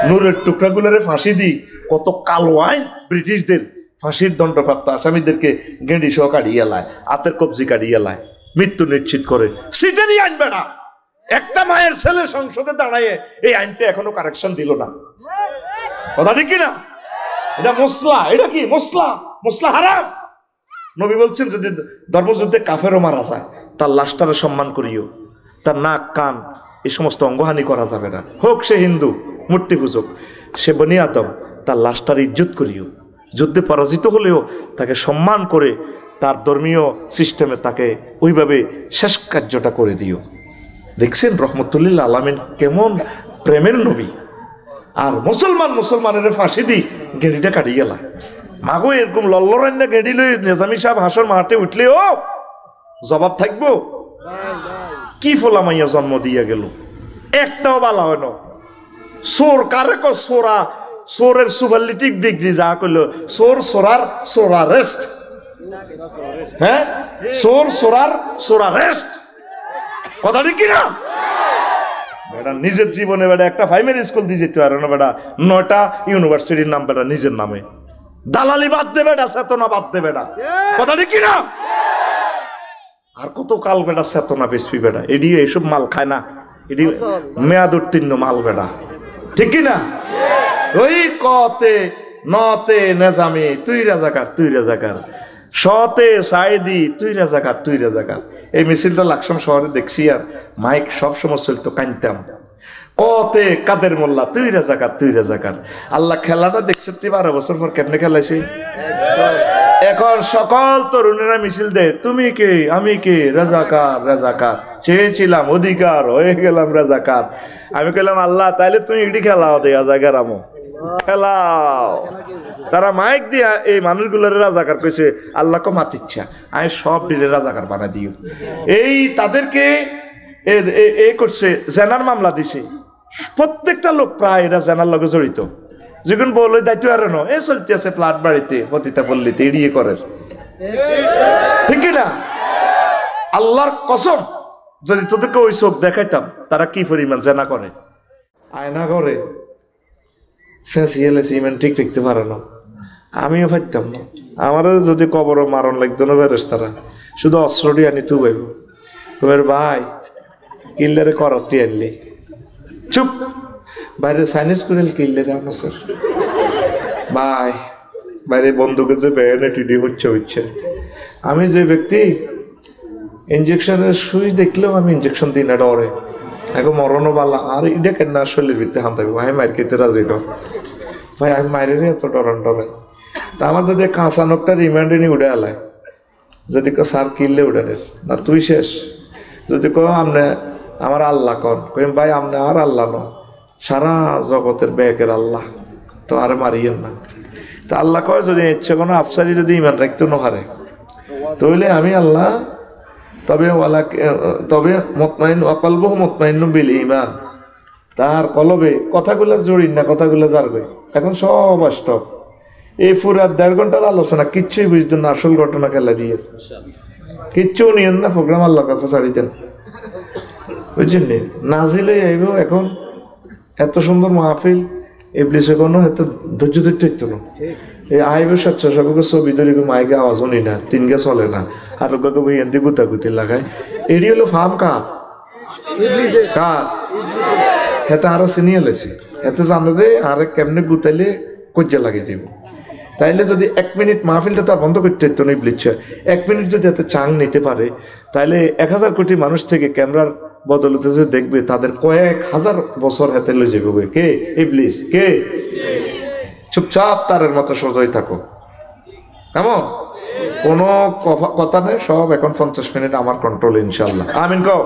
নূরের টুকরাগুলোরে ফাঁসি দিই, কত কালো আইন ব্রিটিশদের ফাঁসির দণ্ডপ্রাপ্ত আসামিদেরকে গেঁড়ি সহ কাটিয়ে লায়, হাতের কবজি কাটিয়ে লায়, মৃত্যু নিশ্চিত করে। সিটেরই আইন বেড়া, একটা মায়ের ছেলে সংসদে দাঁড়ায় এই আইনটা এখনো কারেকশন দিল না। কথা ঠিক কিনা? এটা মশলা, এটা কি মশলা? মশলা হারাম। নবী বলছেন যদি ধর্মযুদ্ধে কাফেরও মারা যায় তার লাশটারে সম্মান করিও, তার নাক কান এই সমস্ত অঙ্গহানি করা যাবে না। হোক সে হিন্দু মূর্তি পূজক, সে বনি আদম, তার লাশটার ইজ্জত করিও। যুদ্ধে পরাজিত হলেও তাকে সম্মান করে তার ধর্মীয় সিস্টেমে তাকে ওইভাবে শেষ কার্যটা করে দিও। দেখছেন রহমতুল্লিল আলামিন কেমন প্রেমের নবী। আর মুসলমানের ফাঁসি দি গেঁড়িটা কাটিয়ে গেলা। মাগো এরকম লল্লরান্না গেঁড়ি লই নেজামি সাহেব হাসর মাঠে উঠলে ও জবাব থাকবো? কি ফোলা মাইয়া জন্ম দিয়া গেল, একটাও বালা হয় না। সোর কারে ক সোরা, সোরের সুপারলিটিভ ডিগ্রি যা করলো, সোর সোরার সোরা রেস্ট। হ্যাঁ, সোর সোরার সোরা রেস্ট। কথা ঠিক কিনা? বেটা নিজের জীবনে বেটা একটা প্রাইমারি স্কুল দিয়ে যেতে পারে না, বেটা 9টা ইউনিভার্সিটির নাম বেটা নিজের নামে। দালালি বাদ দে বেটা, চেতনা বাদ দে বেটা। কথা ঠিক কিনা? আর কত কাল বেটা চেতনা বেশি বেটা, এডি এইসব মাল খায় না, এডি মেয়াদ উত্তীর্ণ মাল বেটা। ঠিক কিনা? ওই কতে নতে নেজামি তুই রাজাকার, তুই রাজাকার, সতে সাইদি তুই রাজাকার, তুই রাজাকার। এই মিছিলটা লাকসাম শহরে দেখছি, আর মাইক সবসময় চলতো, কানতাম। কতে কাদের মোল্লা তুই রাজাকার, তুই রাজাকার। আল্লাহ খেলাটা দেখছে 12 বছর পর কেমনে খেলাইছে। এখন সকল তরুণেরা মিছিল দেয়, তুমি কে আমি কে, রাজাকার রাজাকার। চেয়েছিলাম অধিকার, হয়ে গেলাম রাজাকার। আমি কইলাম আল্লাহ তাইলে তুমি এটি খেলাও দে রাজাকার, আমো খেলাও। তারা মাইক দিয়া এই মানুষগুলোর রাজাকার কইছে, আল্লাহ কো মাতিচ্ছা আমি সব দিলে রাজাকার বানা দিও। এই তাদেরকে এ করছে, জেনার মামলা দিছে। প্রত্যেকটা লোক প্রায় এরা জেনার লগে জড়িত। যখন বলে দায়িত্ব আর ন এ চলতে আছে ফ্ল্যাট বাড়িতে পতিতা পল্লীতে এড়িয়ে করে। ঠিক না? আল্লাহর কসম যদি তোদেরকে ওই চোখ দেখাইতাম তারা কি পরিমাণ জেনা করে। আয়না করে ইমান ঠিক রাখতে পারে না। আমিও পারতাম না। আমারও যদি কবরও মারণ লাগতো না বেরেস, তারা শুধু অস্ত্রটি আনি তু গাইব। তোমার ভাই কিল্লারে করতে আনলি চুপ, বাইরে সাইনিস করে কিল্লে রাখো স্যার ভাই, বাইরে বন্দুকের যে ব্যানে টিডি হচ্ছে। আমি যে ব্যক্তি ইঞ্জেকশনের সুই দেখলেও আমি ইঞ্জেকশন দিই না, ডরে। এখন মরণও বালা, আর এটা কেন আসলে ভিত্তি হান থাকবো, আমি মায়ের খেতে রাজি ডর ভাই, আমি মায়ের এত ডরান ডরে। তা আমার যদি কাঁচা নোকটা রিমান্ডে নিয়ে উঠে আলায়, যদি কেউ সার কিনলে উঠে না তুই শেষ। যদি কেউ আমনে আমার আল্লাহ কন, কইম ভাই আমনে আর আল্লাহ ন, সারা জগতের ব্যাকের আল্লাহ, তো আর মারিয়েন না। তা আল্লাহ কয় যদি ইচ্ছে কোনো আফসারি যদি ইমান রাখতে না হারে, তাহলে আমি আল্লাহ তবে মতমাইন অকল্বহ মতমাইন বিল ইমান, তার কলবে কথাগুলো জড়িন না, কথাগুলো জারবে। এখন সব স্টপ। এই পুরা 1.5 ঘন্টার আলোচনা কিচ্ছুই বুঝতেন না, আসল ঘটনা খেলা দিয়ে কিচ্ছু নিয়েন না, প্রোগ্রাম আল্লাহর কাছে ছাড়ি দেন, বুঝছেন নি? নাজিলে আইব এখন এত সুন্দর মাহফিল, ইবলিস কোনো এত ধৈর্য ধরতে হইতো না। এই আইব স্বেচ্ছাসেবকের ছবি ধরে মাইকে আওয়াজ নি না, তিনকে চলে না, আর ওকে বই এনতে গুতাগুতি লাগায়। এটি হলো ফার্ম কার হেতে আরো চিনিয়ে লেছে, এতে জানে যে আর কেমনে গুতাইলে কজ্জা লাগে যাব। তাইলে যদি 1 মিনিট মাহফিলটা তার বন্ধ করতে হতো না, ইবলিস 1 মিনিট যদি এত চাং নিতে পারে, তাহলে 1000 কোটি মানুষ থেকে ক্যামেরার বদলতে যে দেখবে, তাদের কয়েক হাজার বছর হাতে লয়ে যাবে। কে? ইবলিস। কে? চুপচাপ তারের মতো সোজাই থাকো, কেমন? কোনো কথা নেই, সব এখন 50 মিনিট আমার কন্ট্রোল, ইনশাল্লাহ। আমিন কও।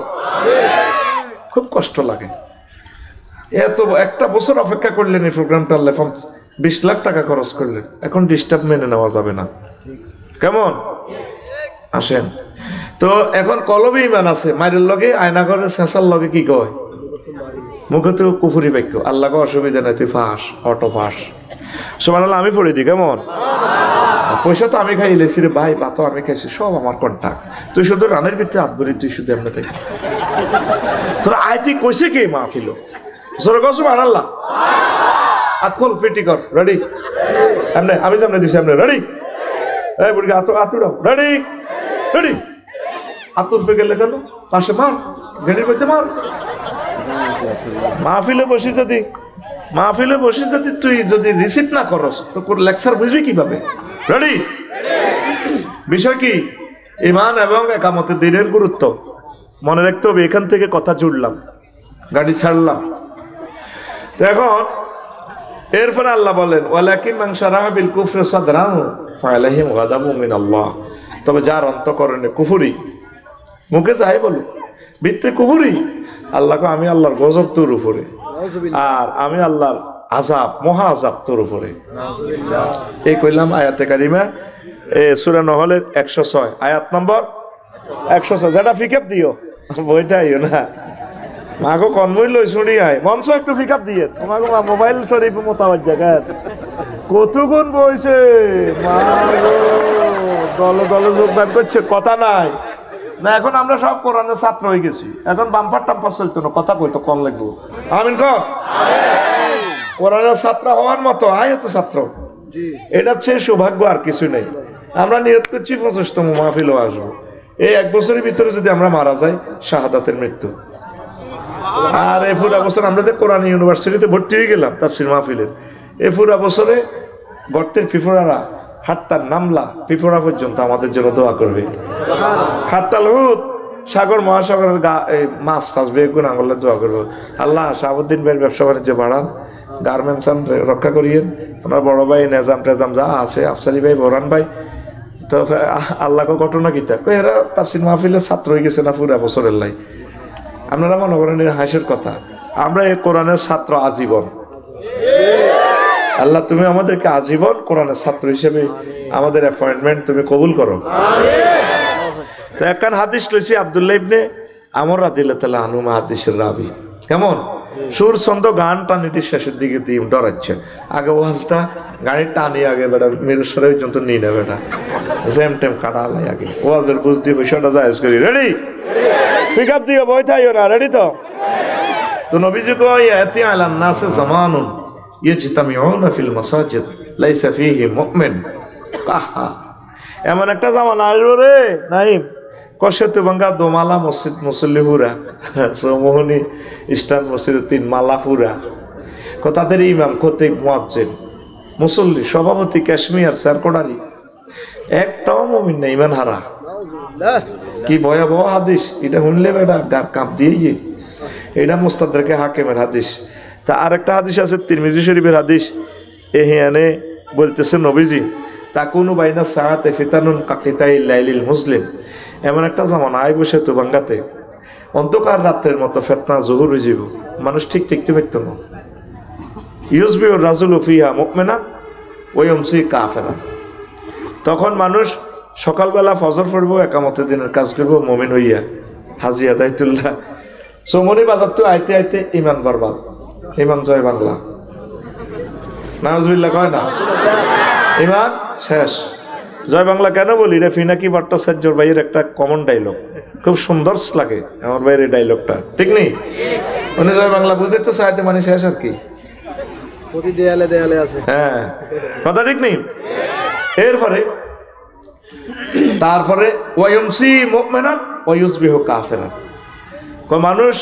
খুব কষ্ট লাগে, এত একটা বছর অপেক্ষা করলেন এই প্রোগ্রামটা, 20 লাখ টাকা খরচ করলেন, এখন ডিস্টার্ব মেনে নেওয়া যাবে না, কেমন? আসেন তো এখন কলবে ইমান আছে, মায়ের লগে আয়না করে শেষার লগে কি কয়, মুখে তো কুফুরি বাক্য। আল্লাহকে অসুবিধা নাই, তুই ফাঁস, অটো ফাঁস। সুবহানাল্লাহ আমি পড়ে দিই, কেমন? পয়সা তো আমি খাই লেছি রে ভাই, ভাতও আমি খাইছি, সব আমার কন্টাক্ট। তুই শুধু রানের ভিতরে হাত ভরি, তুই শুধু এমনি থাকি। তোর আয়তি কইছে কে মাহফিল? সুবহানাল্লাহ। হাত খোল ফিটি কর রেডি এমনি আমি সামনে দিছি এমনি রেডি এই বুড়ি আতুড়াও রেডি রেডি আতুর পে গেলে কেন পাশে মার গেড়ির মধ্যে মার মাহফিলে বসি যদি তুই যদি রিসিভ না করস তো লেকচার বুঝবি কিভাবে রেডি বিষয় কি ঈমান এবং একামতে দ্বীনের গুরুত্ব মনে রাখতে হবে এখান থেকে কথা জুড়লাম গাড়ি ছাড়লাম তো এখন এরপরে আল্লাহ বলেন ওয়ালাকিন মান শারাহা বিল কুফরি সাদরাহু ফালাহিম গাদাবুম মিনাল্লাহ তবে যার অন্তঃকরণে কুফরি মুখে যাই বলুক ভিতরে কুফরি আল্লাহকে আমি আল্লাহর গজব তোর উপরে আর আমি আল্লাহর আযাব মহা আযাব তোর উপরে এই কইলাম আয়াতে কারিমা সূরা নহলের 106 আয়াত নম্বর 106 যেটা পিকআপ দিও বইটাইও না মাগো কনমই লই শুনি আয় মঞ্চ একটু পিকআপ দিয়ে তোমাকে মোবাইল শরীফ মোতাবাজ জায়গায় কতক্ষণ বইছে মাগো দলে দলে যোগদান করছে কথা নাই না এখন আমরা সব কোরআনের ছাত্র হয়ে গেছি এখন বাম্পার টাম্পার চলতো না কথা কইতো কম লাগবো আমিন কর কোরআনের ছাত্র হওয়ার মতো আয় তো ছাত্র এটা চেয়ে সৌভাগ্য আর কিছু নেই আমরা নিয়ত করছি 25তম মাহফিলও আসবো এই 1 বছরের ভিতরে যদি আমরা মারা যাই শাহাদাতের মৃত্যু আর এই পুরা বছর আমরা যে কোরআন ইউনিভার্সিটিতে ভর্তি হয়ে গেলাম তাফসীর মাহফিলের এই পুরা বছরে গর্তের পিঁপড়ারা হাত্তার নামলা পিঁপড়া পর্যন্ত আমাদের জন্য দোয়া করবে হাত্তাল হুত সাগর মহাসাগরের মাছ টাছ বেগুন আঙুলের দোয়া করবো আল্লাহ শাহাবুদ্দিন ভাইয়ের ব্যবসা বাণিজ্য বাড়ান গার্মেন্টস রক্ষা করিয়েন আমার বড় ভাই নেজাম টেজাম যা আছে আফসারি ভাই বোরান ভাই তো আল্লাহকে ঘটনা কিতা এরা তাফসীর মাহফিলের ছাত্র হয়ে গেছে না পুরা বছরের লাই আপনারা মনে করেন হাসির কথা আমরা এই কোরআনের ছাত্র আজীবন আল্লাহ তুমি আমাদেরকে আজীবন কোরআনের ছাত্র হিসেবে আমাদের অ্যাপয়েন্টমেন্ট তুমি কবুল করো তো একখান হাদিস লইছি আব্দুল্লাহ ইবনে আমর রাদিয়াল্লাহু আনহু হাদিসের রাবি কেমন সুর ছন্দ গান টানিটি শেষের দিকে দিয়ে ডরাচ্ছে আগে ওয়াজটা গাড়ির টানি আগে বেটা মিরসরে পর্যন্ত নিয়ে নেবে বেটা সেম টাইম কাটা লাই আগে ওয়াজের বুঝ দিয়ে হইসাটা জায়েজ করি রেডি পিক আপ দিও বই থাই ওরা রেডি তো নবীজি কয় ইয়াতি আলান নাস জামানুন ইয়াজতামিউনা ফিল মাসাজিদ লাইসা ফীহি মুমিন কাহা এমন একটা জামানা আসবে রে নাইম কষেতু বাঙ্গা দোমালা মসজিদ মুসল্লিপুরা চৌমোহনী ইস্টার্ন মসজিদ 3 মালাপুরা তাদের ইমাম খতিব মুয়াজ্জিন মুসল্লি সভাপতি কাশ্মীর সারকোডারি একটাও মুমিন নেই ইমান হারা কি ভয়াবহ হাদিস এটা শুনলে বেটা গার কাঁপ দিয়ে এটা মুস্তাদরাকে হাকিমের হাদিস তা আরেকটা হাদিস আছে তিরমিজি শরীফের হাদিস এহিয়ানে বলতেছে নবীজি তাকুনু বাইনা সাআতে ফিতানুন কাকিতাই লাইলিল মুসলিম এমন একটা জামানা আই বসে তো বাঙ্গাতে অন্ধকার রাতের মতো ফিতনা জহুর হয়ে যাব মানুষ ঠিক ঠিকতে পারতো না ইউসবিউর রাজুলু ফিহা মুমিনান ওয়া ইউমসি কাফিরা তখন মানুষ সকালবেলা ফজর পড়বো একামতের দিনের কাজ করবো মুমিন হইয়া হাজি আদায়তুল্লাহ সোমনি বাজার তো আইতে আইতে ইমান বরবাদ ইমান জয় বাংলা নাউজুবিল্লাহ কয় না ইমান শেষ জয় বাংলা কেন বলি রে ফিনাকি ভট্টাচার্যর ভাইয়ের একটা কমন ডায়লগ খুব সুন্দর লাগে আমার ভাইয়ের এই ডায়লগটা ঠিক নেই উনি জয় বাংলা বুঝে তো চাইতে মানে শেষ আর কি প্রতি দেয়ালে দেয়ালে আছে হ্যাঁ কথা ঠিক নেই এরপরে তারপরে ওয়ায়ুমসি মুমিনান ওয়া ইউসবিহু কাফিরান মানুষ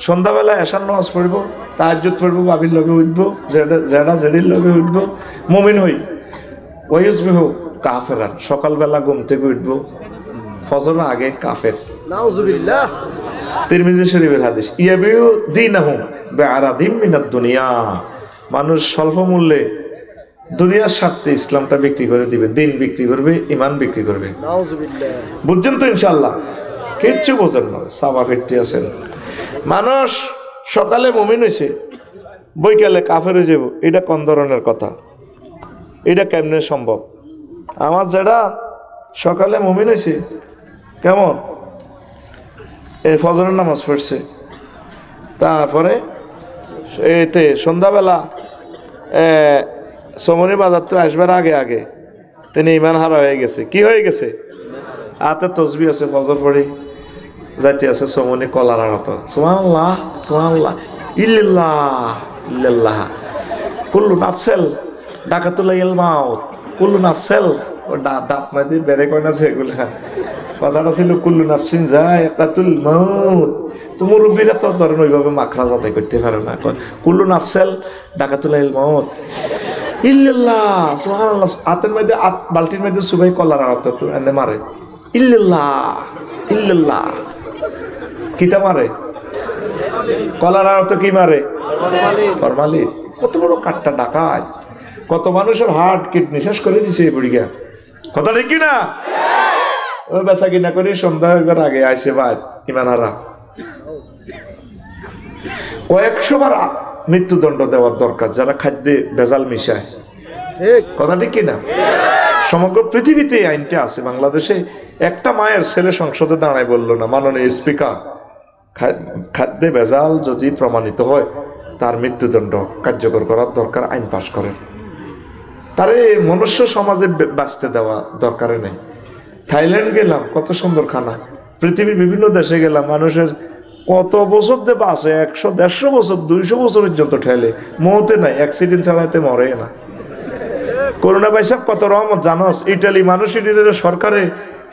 সন্ধ্যাবেলা এশার নামাজ পড়বো তাহাজ্জুদ পড়বো বাবির লগে উঠবো জেডির লগে উঠবো মুমিন হই ওয়া ইউসবিহু কাফিরান সকালবেলা ঘুম থেকে উঠবো ফজর আগে কাফের নাউজুবিল্লাহ তিরমিজি শরীফের হাদিস ইয়াবিউ দীনাহু বিআরাদিম মিনাদ দুনিয়া মানুষ স্বল্প মূল্যে দুনিয়ার স্বার্থে ইসলামটা বিক্রি করে দিবে দিন বিক্রি করবে ইমান বিক্রি করবে নাউজুবিল্লাহ বুঝছেন তো ইনশাআল্লাহ কিচ্ছু বোঝেন না সাবা ফিরতে আছেন মানুষ সকালে মুমিন হয়েছে বৈকালে কাফের হয়ে যাব এটা কোন ধরনের কথা এটা কেমনে সম্ভব আমার যেটা সকালে মুমিন হয়েছে কেমন এই ফজরের নামাজ পড়ছে তারপরে এতে সন্ধ্যাবেলা সমনি বাজার তো আসবার আগে আগে তিনি ইমান হারা হয়ে গেছে কি হয়ে গেছে হাতে তসবি আছে ফজর পড়ি যাইতে আছে সমনি কলার আড়ত সুবহানাল্লাহ সুবহানাল্লাহ ইল্লাল্লাহ ইল্লাল্লাহ কুল্লু নাফসেল ডাকাতুল মাউত, কুল্লু নাফসেল ও দাঁত না দিয়ে বেড়ে কয় না সেগুলা। কথাটা ছিল কুল্লু নাফসিন যায়কাতুল মাউত। তো মুরব্বীরা তো ধরেন ওইভাবে মাখরা যাতাই করতে পারে না। কুল্লু নাফসেল ডাকাতুল মাউত ইল্লাল্লাহ সুবহানাল্লাহ। হাতের মধ্যে বালতির মধ্যে সুবাই কলার আড়াতে তো এনে মারে ইল্লাল্লাহ ইল্লাল্লাহ। কিতা মারে? কলার আড়াতে কি মারে? ফরমালিন। কত বড় কাঠটা ডাকায়, কত মানুষের হার্ট কিডনি শেষ করে দিছে এই বুড়িগা। কথা ঠিক কিনা? ওই বেচা কিনা করে সন্ধ্যা হইবার আগে আইসে বাদ ইমানারা। কয়েকশোবার মৃত্যুদণ্ড দেওয়ার দরকার যারা খাদ্যে ভেজাল মিশায়। কথা ঠিক কিনা? সমগ্র পৃথিবীতে এই আইনটা আছে। বাংলাদেশে একটা মায়ের ছেলে সংসদে দাঁড়ায় বলল না, মাননীয় স্পিকার খাদ্যে ভেজাল যদি প্রমাণিত হয় তার মৃত্যুদণ্ড কার্যকর করার দরকার, আইন পাশ করেন। তারে মনুষ্য সমাজে বাঁচতে দেওয়া দরকারে নেই। থাইল্যান্ড গেলাম, কত সুন্দর খানা। পৃথিবীর বিভিন্ন দেশে গেলাম, মানুষের কত বছর দিয়ে বাঁচে, 100-150 বছর 200 বছর পর্যন্ত ঠেলে, মৌতে নাই, অ্যাক্সিডেন্ট ছাড়াইতে মরে না। করোনা ভাইসাব কত রহমত জানোস? ইটালি মানুষ ইটালির সরকারে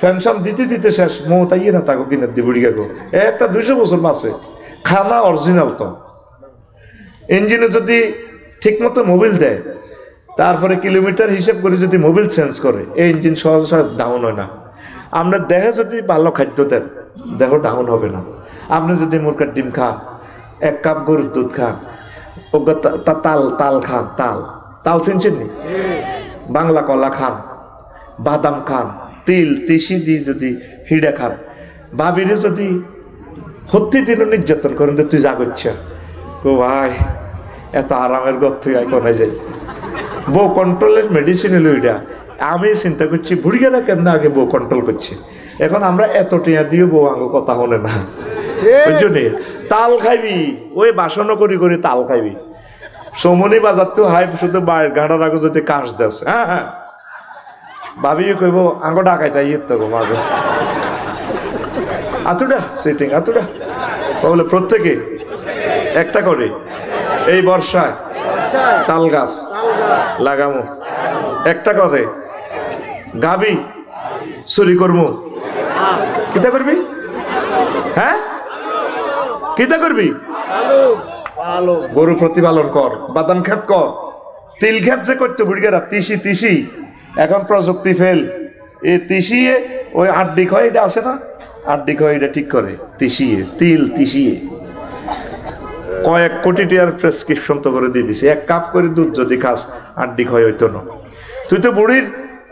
পেনশন দিতে দিতে শেষ, মৌত আইয়ে না তাকে কিনে দি বুড়ি গো একটা 200 বছর বাঁচে। খানা অরিজিনাল তো। ইঞ্জিনে যদি ঠিকমতো মোবিল দেয়, তারপরে কিলোমিটার হিসেব করে যদি মোবিল চেঞ্জ করে, এই ইঞ্জিন সহজ সহজ ডাউন হয় না। আপনার দেহে যদি ভালো খাদ্য দেন, দেহ ডাউন হবে না। আপনি যদি মুরগির ডিম খান, 1 কাপ গরুর দুধ খান, তাল খান, তাল চিনছেন নি? বাংলা কলা খান, বাদাম খান, তিল তিসি দিয়ে যদি হিডা খান, ভাবিরে যদি হত্যি দিনও নির্যাতন করেন তুই যা করছিস গো ভাই, এত আরামের গর থেকে কোনে যাই। বউ কন্ট্রোলের মেডিসিন এলো এটা। আমি চিন্তা করছি বুড়িগেরা কেমন আগে বউ কন্ট্রোল করছে, এখন আমরা এত টিয়া দিয়ে বউ আঙ্গ কথা হলে না। ওই জন্যে তাল খাইবি, ওই বাসনও করি করে তাল খাইবি। সমনি বাজার তো হাই শুধু গাঁটার আগে যদি কাশ দেস, হ্যাঁ হ্যাঁ ভাবি কইব আঙ্গ ডাকাই তাই তো গো মাবে আতুডা সেটিং আতুডা বলে প্রত্যেকে একটা করে এই বর্ষায় তাল গাছ লাগামো, একটা করে গাবি চুরি করবো। কিতা করবি? হ্যাঁ কিতা করবি? গরু প্রতিপালন কর, বাদাম ক্ষেত কর, তিল ক্ষেত যে করতে বুড়িগেরা তিসি এখন প্রযুক্তি ফেল। এই তিসিয়ে ওই আড্ডি খয় এটা আছে না, আড্ডি খয় এটা ঠিক করে তিসিয়ে, তিল তিসিয়ে কয়েক কোটি টাকার প্রেসক্রিপশন তো করে দিয়ে দিছে। 1 কাপ করে দুধ যদি খাস আড্ডি খয় হইতো না। তুই তো বুড়ির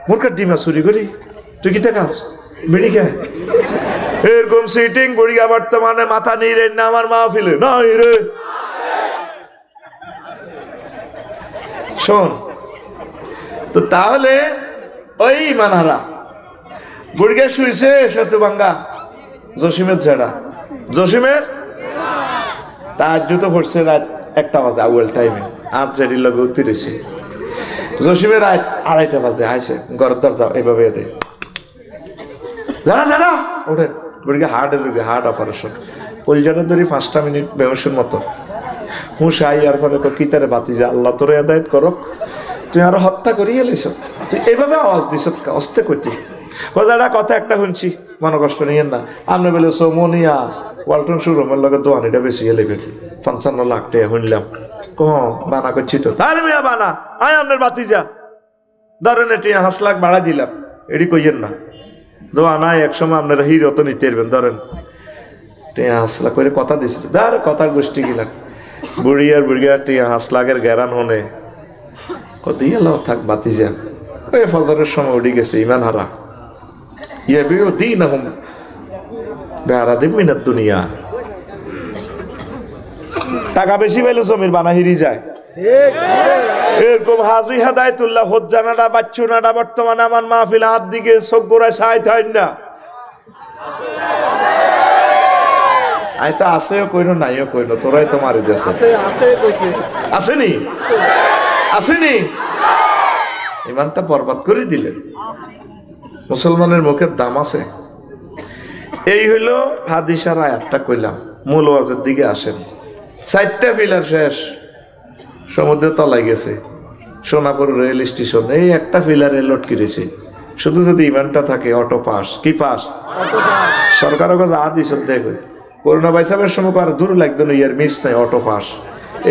মুরকার ডিমা চুরি করি, তুই কিতা খাস? বিড়ি খায় এরকম সিটিং বুড়িয়া বর্তমানে মাথা নিয়ে না আমার মাহফিলে না রে। শোন তো, তাহলে ওই মানহারা বুড়িয়া শুয়েছে সত্যবাঙ্গা জসিমের ছেড়া, জসিমের তার জুতো পড়ছে রাত 1টা বাজে আউয়াল টাইমে, আজ জারির লগে উত্তরেছে। জসিমের রাত 2:30 বাজে আইসে ঘরের দরজা এইভাবে এতে জানা ওঠে বুড়িকে হার্ট অপারেশন, কলজাটা ধরি 5টা মিনিট বেহসের মতো হুঁশ আই। আর ফলে কিতারে বাতি যে আল্লাহ তোরে আদায়ত করক, তুই আরো হত্যা করিয়ে এলিস, তুই এইভাবে আওয়াজ দিস অস্তে করতি। যারা কথা একটা শুনছি, মনে কষ্ট নিয়েন না। আপনি বলে সোমনিয়া ওয়ালটন শোরুমের লগে দোয়ানিটা বেশি এলেবেন, 55 লাখ টাকা শুনলাম। বানা করছি তো তার মেয়া বানা, আয় আপনার বাতি যা ধরেন এটি 5 লাখ বাড়া দিলাম, এটি কইয়েন না। দোয়া নাই, একসময় আপনারা হিরো তো নিতে পারবেন। ধরেন 5 লাখ করে কথা দিছিল, ধর কথার গোষ্ঠী গিলাম বুড়িয়ার 5 লাখের গ্যারান হনে কত এলো থাক বাতি যা। ওই ফজরের সময় উঠে গেছে ইমান হারা, ইয়া বিও দিন আহম বেহারা দিবি না দুনিয়া। টাকা বেশি পাইলে জমির বানা হিরি যায়। এরকম হাজি হেদায়েতুল্লাহ হজ্জানাডা বাচ্চুনাডা বর্তমানে আমার মাহফিল হাত দিকে চোখ গোড়ায় ছাই থাই না। আই তো আছেও কইনো নাইও কইনো, তোরাই তো মারি দিয়েছে। আসেনি আসেনি ইমানটা বরবাদ করে দিলেন। মুসলমানের মুখের দাম আছে। এই হইল হাদিসার আয়াতটা কইলাম। মূল ওয়াজের দিকে আসেন। 4টা পিলার শেষ, সমুদ্রের তলায় গেছে, সোনাপুর রেল স্টেশন, এই একটা ফিলারে লটকি রয়েছে। শুধু যদি ইমানটা থাকে অটো পাস। কি পাস? সরকারও কাছে আদিস দেখবে করোনা বাইসাবের সময় আর দূর লাগতো না, ইয়ার মিস নাই, অটো পাস।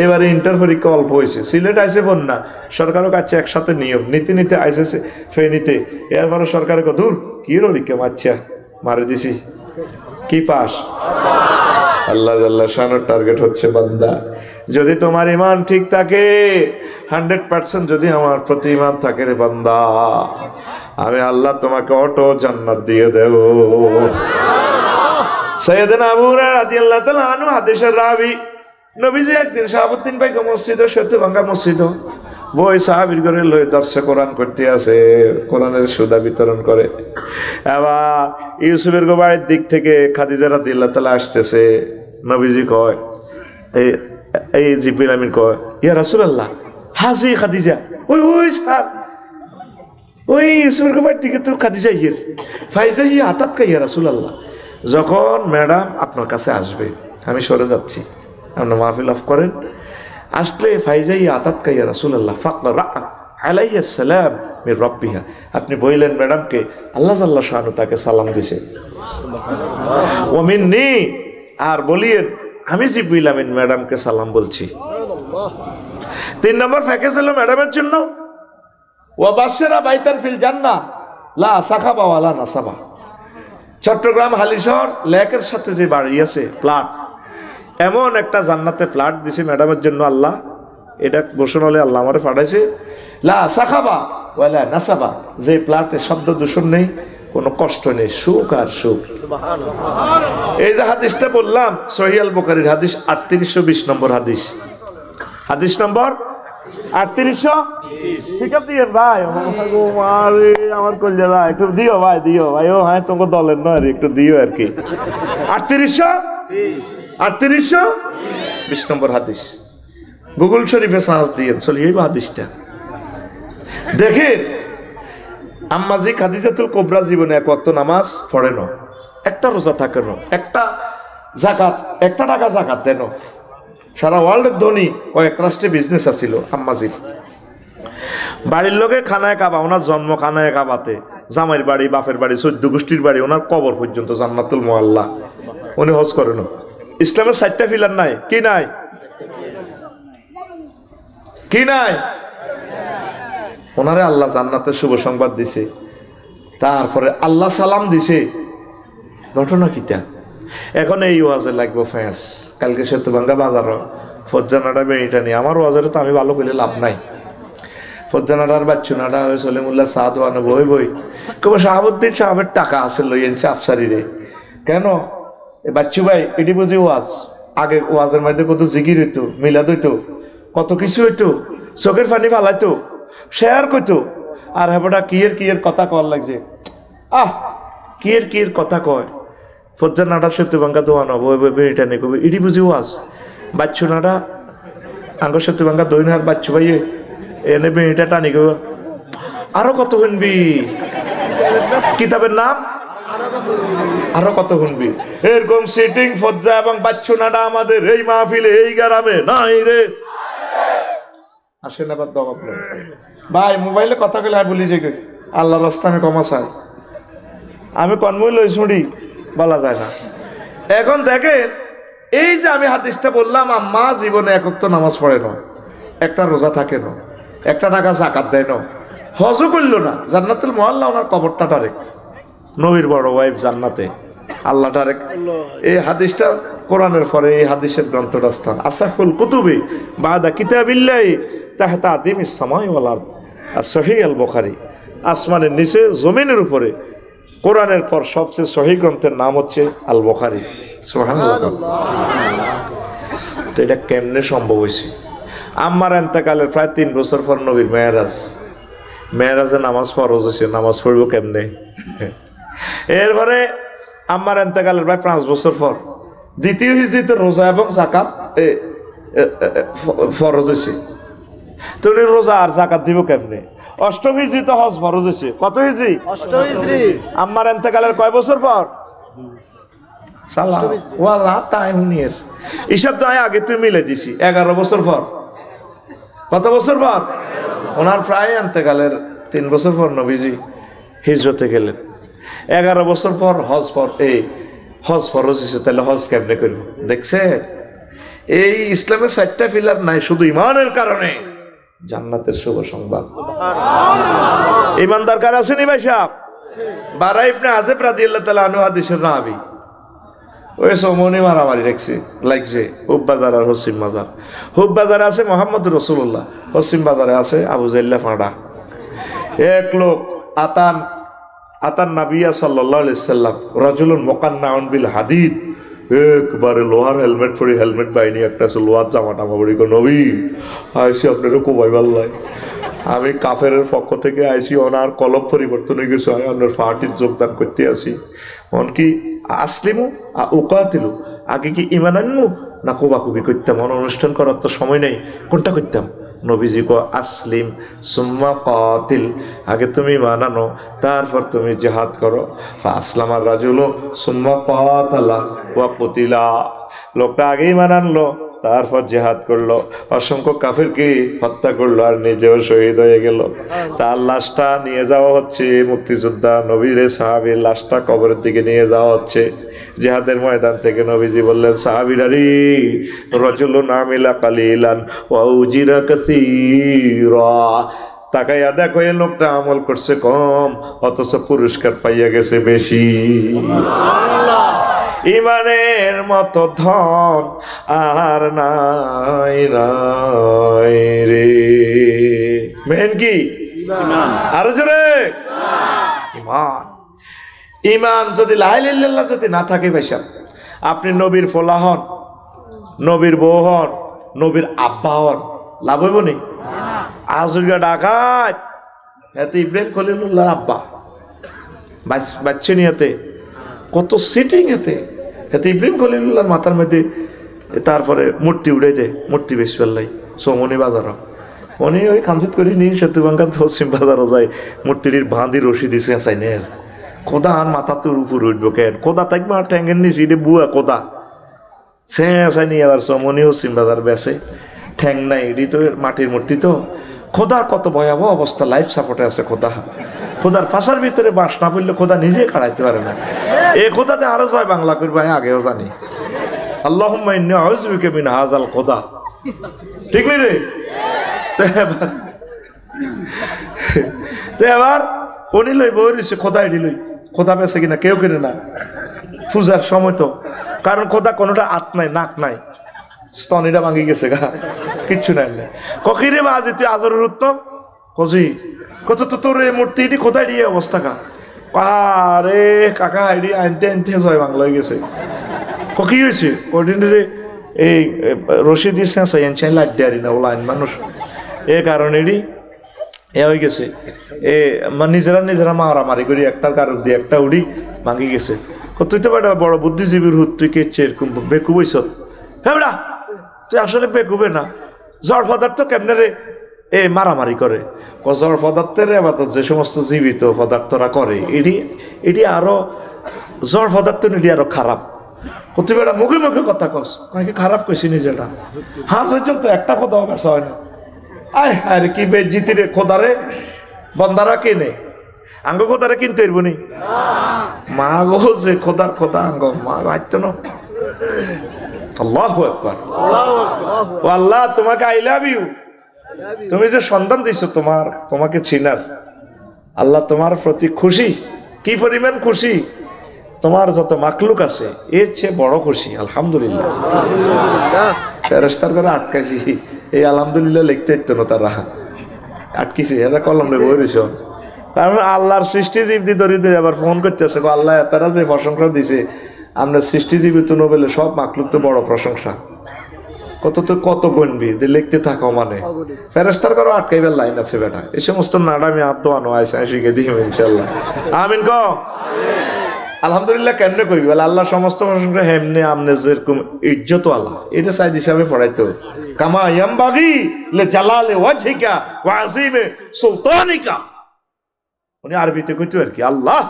এবারে ইন্টার পরীক্ষা অল্প হয়েছে, সিলেট আইসে বন্যা, সরকারও কাছে একসাথে নিয়ম নিতে নিতে আইসেছে ফেনিতে, এরপরে সরকারের দূর কি পরীক্ষা মারছা মারে দিছি। কি পাস? আল্লাহ আল্লাহ শানের টার্গেট হচ্ছে বান্দা, যদি তোমার ইমান ঠিক থাকে 100% যদি আমার প্রতি ইমান থাকে রে বান্দা, আমি আল্লাহ তোমাকে অটো জান্নাত দিয়ে দেব। সাইয়েদনা আবু হুরায়রা রাদিয়াল্লাহু তাআলা আনহু হাদিসের রাবী, নবীজি একদিন শাহাবুদ্দিন ভাইকে মসজিদে সেতু ভাঙ্গা মসজিদ বই সাহাবীর ঘরে লয়ে দর্শে কোরআন করতে আছে, কোরআনের সুদা বিতরণ করে। এবার ইউসুফের বাড়ির দিক থেকে খাদিজা রাদিয়াল্লাহু তাআলা আসতেছে। নবীজি কয়, এই জিবরিল আমিন কয়, ইয়া রাসূলুল্লাহ হাজি খাদিজা। ওই ওই স্যার, ওই ইউসুফের বাড়ির দিকে তো খাদিজা ইয়ের ফাইজা ইয়ে হঠাৎ কা ইয়া রাসূলুল্লাহ। যখন ম্যাডাম আপনার কাছে আসবে আমি সরে যাচ্ছি, আপনি মাহফিল অফ করেন, আসলে ফাইজাই আতাত কাইয়া রাসূলুল্লাহ ফাকরা আলাইহিস সালাম মির রাব্বিহা, আপনি বললেন ম্যাডামকে আল্লাহ জাল্লা শানু তাকে সালাম দিছে, ওয়া মিন্নি, আর বলিয়েন আমি জিবরিল আমিন ম্যাডামকে সালাম বলছি। 3 নম্বর প্যাকেজ হলো ম্যাডামের জন্য, ওয়া বাশশারা বাইতান ফিল জান্নাহ লা সাখাবা ওয়ালা নাসাবা। চট্টগ্রাম হালিশহর লেকের সাথে যে বাড়ি আছে প্লাট, এমন একটা জান্নাতে প্লাট দিছে ম্যাডামের জন্য আল্লাহ। এটা ঘোষণা হলে আল্লাহ আমারে পাঠাইছে, লা সাখাবা ওয়ালা নাসাবা, যে প্লাটে শব্দ দূষণ নেই, কোনো কষ্ট নেই, সুখ আর সুখ। এই যে হাদিসটা বললাম সহিহ আল বুখারীর হাদিস 3820 নম্বর হাদিস, হাদিস নম্বর 3820। ঠিক আছে দিয়েন ভাই, আমার কলজা ভাই একটু দিও ভাই, দিও ভাই, ও হ্যাঁ তোমাকে দলের নয় একটু দিও আর কি। 3820 নম্বর হাদিস, গুগল শরীফে সার্চ দিয়ে চলি এই হাদিসটা দেখেন। আম্মাজি খাদিজাতুল কুবরা জীবনে এক ওয়াক্ত নামাজ পড়ে না, একটা রোজা থাকে না, একটা জাকাত, একটা টাকা জাকাত দেন। সারা ওয়ার্ল্ডের ধনী কয়েক রাষ্ট্রে বিজনেস আছিল আম্মাজির। বাড়ির লোকে খানায় কাবা, ওনার জন্ম খানায় কাবাতে, জামাইয়ের বাড়ি, বাপের বাড়ি, 14 গোষ্ঠীর বাড়ি, ওনার কবর পর্যন্ত জান্নাতুল মুআল্লা। উনি হজ করেন। ইসলামের 4টা পিলার নাই, কি নাই? কি নাই? ওনারে আল্লাহ জান্নাতের শুভ সংবাদ দিছে, তারপরে আল্লাহ সালাম দিছে। ঘটনা কিটা? এখন এই ওয়াজে লাগবো ফ্যাঁস। কালকে সেতুভাঙ্গা বাজার ফজ্জানাটা বেড়িটা নিয়ে, আমার ওয়াজের তো আমি ভালো করলে লাভ নাই। ফজ্জানাটার বাচ্চুনাটা হয়ে সলিমুল্লাহ সাদ আনো বই বই কেবল শাহাবুদ্দিন সাহেবের টাকা আছে লই এনছে আফসারি রে। কেন বাচ্চু ভাই এটি বুঝি ওয়াজ, আগে ওয়াজের মধ্যে কত জিকির হইতো, মিলাদ হইতো, কত কিছু হইতো, চোখের পানি ফালাইতো, শেয়ার করতো। আর হেবটা কিয়ের কথা কর লাগছে, কিয়ের কথা কয়। ফজ্জানাটা সেতুভাঙ্গা দোয়ানো বই বই বেড়িটা নিয়ে কবে এটি বুঝি ওয়াজ। বাচ্চুনাটা আঙ্গ সেতুভাঙ্গা দইনার বাচ্চু ভাই এনে বেড়িটা টানি গো। আরো কত শুনবি, কিতাবের নাম আরো কত শুনবি। এরকম সিটিং ফজ্জা এবং বাচ্চুনাটা আমাদের এই মাহফিলে এই গ্রামে নাই রে। আসেন আবার দম আপনার ভাই, মোবাইলে কথা কইলে বলি যে আল্লাহর রাস্তা আমি ক্ষমা চাই, আমি কনমই লই শুনি বলা যায় না। এখন দেখেন এই যে আমি হাদিসটা বললাম, আম্মা জীবনে এক ওয়াক্ত নামাজ পড়ে না, একটা রোজা থাকে না, একটা টাকা জাকাত দেয় না, হজও করল না, জান্নাতুল মুআল্লা ওনার কবরটা টারেক, নবীর বড় ওয়াইফ জান্নাতে, আল্লাহ টারেক। এই হাদিসটা কোরআনের পরে এই হাদিসের গ্রন্থটা স্থান আসাহুল কুতুবি বাদা কিতাবিল্লাহি তাহতা আদিমিস সামাই ওয়াল আরদ, আর সহিহ আল বুখারী। আসমানের নিচে জমিনের উপরে কোরআনের পর সবচেয়ে সহিহ গ্রন্থের নাম হচ্ছে আল বুখারী। সুবহানাল্লাহ। তো এটা কেমনে সম্ভব হয়েছে? আম্মার এন্তেকালের প্রায় 3 বছর পর নবীর মেয়েরাজে নামাজ ফরজ হয়েছে, নামাজ পড়ব কেমনে? এরপরে আম্মার এন্তেকালের প্রায় 5 বছর পর দ্বিতীয় হিজরিতে রোজা এবং জাকাত ফরজ হয়েছে। তো উনি রোজা আর জাকাত দিব কেমনে? 8ম হিজরিতে হজ ফরজ হয়েছে। কত হিজরি? 8ম হিজরি। আম্মার এন্তেকালের কয় বছর পর? টাইম নিয়ে হিসাব তো আগে তুই মিলে দিছি 11 বছর পর। কত বছর পর? ওনার প্রায় আন্তেকালের 3 বছর পর নবীজি হিজরতে গেলেন। 11 বছর পর হজ ফরজ হয়েছে। তাহলে হজ কেমনে করব? দেখছে, এই ইসলামের 4টা পিলার নাই শুধু ইমানের কারণে জান্নাতের শুভ সংবাদ। ইমানদার কার আসেনি ভাই সাহেব? বারা ইবনে আযিব রাদিয়াল্লাহু তাআলা আনহু হাদিসের রাবি, ওই সমনি মারামারি লাগছে হুব বাজার আর হসিম বাজার। হুব বাজারে আছে মোহাম্মদ রসুল্লাহ, হসিম বাজারে আছে আবু জাইল্লা ফাঁড়া। এক লোক আতান নাবিয়া সাল্লাল্লাহু আলাইহি সাল্লাম রাজুলুন মুকান্নাউন বিল হাদিদ, একবারে লোহার হেলমেট পরে, হেলমেট বাইনি একটা আছে লোহার জামা টামা পরি, নবী আইসি আপনারও কোবাই ভাল্লাই, আমি কাফেরের পক্ষ থেকে আইসি, ওনার কলম পরিবর্তন হয়ে গেছে, আমি আপনার পার্টির যোগদান করতে আসি। কি আসলিমু উকাতিলু, আগে কি ইমান আনমু না কোবাকুবি করতাম? অনুষ্ঠান করার তো সময় নেই, কোনটা করতাম? নবীজি কো আসলিম সুম্মা কাতিল, আগে তুমি ইমান আনো তারপর তুমি জিহাদ করো। আসলামার রাজুলু সুম্মা কাতালা ওয়া কুতিলা, লোকটা আগে ইমান আনলো তারপর জিহাদ করলো, অসংখ্য কাফিরকে হত্যা করলো আর নিজেও শহীদ হয়ে গেল। তার লাশটা নিয়ে যাওয়া হচ্ছে, মুক্তিযোদ্ধা নবীর সাহাবীর লাশটা কবরের দিকে নিয়ে যাওয়া হচ্ছে জিহাদের ময়দান থেকে। নবীজি বললেন, সাহাবীরা রে, রাজুলুন আমিলা কালিলান ওয়া উজিরা কাসীরা, তাকাইয়া দেখো এই লোকটা আমল করছে কম অথচ পুরস্কার পাইয়া গেছে বেশি। ইমানের মতো ধন আর নাই নাই রে। মেন কি? আরো জোরে ইমান। ইমান যদি লা ইলাহা ইল্লাল্লাহ যদি না থাকে ভাই সাহেব, আপনি নবীর ফোলা হন, নবীর বউ হন, নবীর আব্বা হন, লাভ হইব নি? আজুরগা ডাকাত এতে ইব্রাহিম খলিলুল্লাহর আব্বা বাচ্চা নিয়েতে কত সিটিং এতে ইব্রাহিম খলিলুল্লাহর মাথার মধ্যে তারপরে মূর্তি উড়ে দেয়, মূর্তি বেশি পেলাই সোমনি বাজারও উনি ওই কাঞ্চিত করি নি সেতুবাঙ্গা হসিম বাজারও যায়, মূর্তিটির বাঁধি রশি দিছে চাই নে কোদা আর মাথা তোর উপর উঠবো কেন, কোদা থাকবে আর ট্যাঙ্গের নিচে এটা বুয়া কোদা সে চাই নি। আবার সোমনি হসিম বাজার বেসে ঠ্যাং নাই, এটি তো মাটির মূর্তি তো। খোদার কত ভয়াবহ অবস্থা, লাইফ সাপোর্টে আছে খোদা। খোদার ফাঁসার ভিতরে বাস না পড়লে খোদা নিজে খাড়াইতে পারে না। এই খোদাতে আরো জয় বাংলা করবে আগেও জানি, আল্লাহুম্মা ইন্নী আউযু বিকা মিন হাযাল খোদা, ঠিক নেই রে? এবার উনি লই বই রয়েছে খোদা, এটি লই খোদা বেছে কিনা কেউ কিনে না পূজার সময় তো, কারণ খোদা কোনোটা আত নাই নাক নাই, স্তনিটা ভাঙি গেছে গা, কিচ্ছু নাই। ককিরে বা আজি তুই আজরের উত্তম কজি কত তো তোর এই মূর্তি এটি কোথায় দিয়ে অবস্থা কা আরে কাকা এটি আনতে আনতে জয় বাংলা হয়ে গেছে। কি হয়েছে কদিনে এই রশি দিয়েছে চাই লাইট দেয়ারি না ওলা আইন মানুষ, এ কারণে এটি এ হয়ে গেছে। নিজেরা মারামারি করি একটার কারণ দিয়ে একটা উড়ি ভাঙি গেছে। তুই তো বেটা বড় বুদ্ধিজীবীর হুত, তুই কেছে এরকম বেকু বইস? হ্যাঁ বেটা তুই আসলে বেকুবে না, জড় পদার্থ কেমনে রে মারামারি করে? জড় পদার্থের আবাদত যে সমস্ত জীবিত পদার্থরা করে এটি আরো জড় পদার্থ এটি আরো খারাপ। তুই বেটা মুখে মুখে কথা কস, কি খারাপ কইছি নিজেটা? হ্যাঁ পর্যন্ত একটা কথা বেশ হয় না। আয় আরে কি বেজ্জিতি রে খোদারে, বন্দারা কেনে আঙ্গ খোদারে কিনতে এরব নি? মা গো যে খোদার খোদা আঙ্গ মা বাড়ত না। আল্লাহু আকবার, আল্লাহ তোমাকে আই লাভ ইউ, তুমি যে সন্তান দিছো তোমাকে চিনার আল্লাহ তোমার প্রতি খুশি। কি পরিমাণ খুশি, তোমার যত মাকলুক আছে এর চেয়ে বড় খুশি। আলহামদুলিল্লাহ। ফেরেশতার করে আটকাইছি, এই আলহামদুলিল্লাহ লিখতে ইত্য না, তারা আটকিছি এরা কলম রে বই রইছ। কারণ আল্লাহর সৃষ্টিজীবী দরিদ্র আবার ফোন করতেছে, আল্লাহ তারা যে প্রশংসা দিছে আমরা সৃষ্টিজীবী তো নোবেলে সব মাকলুক তো বড় প্রশংসা, কত গণবি লিখতে থাকো মানে। ফেরেশতার করো আটকাইবার লাইন আছে বেটা, এই সমস্ত নাডামি আদোয়ানো আছে শিখে দিই ইনশাল্লাহ। আমিন ক আলহামদুলিল্লাহ। কেমনে করি বলে আল্লাহ সমস্ত প্রশংসা হেমনে আমনে যেরকম ইজ্জত আল্লাহ এটা সাইদ হিসাবে পড়াইতো, কামা ইয়ামবাগি লে জালালে ওয়াজহিকা ওয়া আযীমে সুলতানিকা। উনি আরবিতে কইতো আর কি, আল্লাহ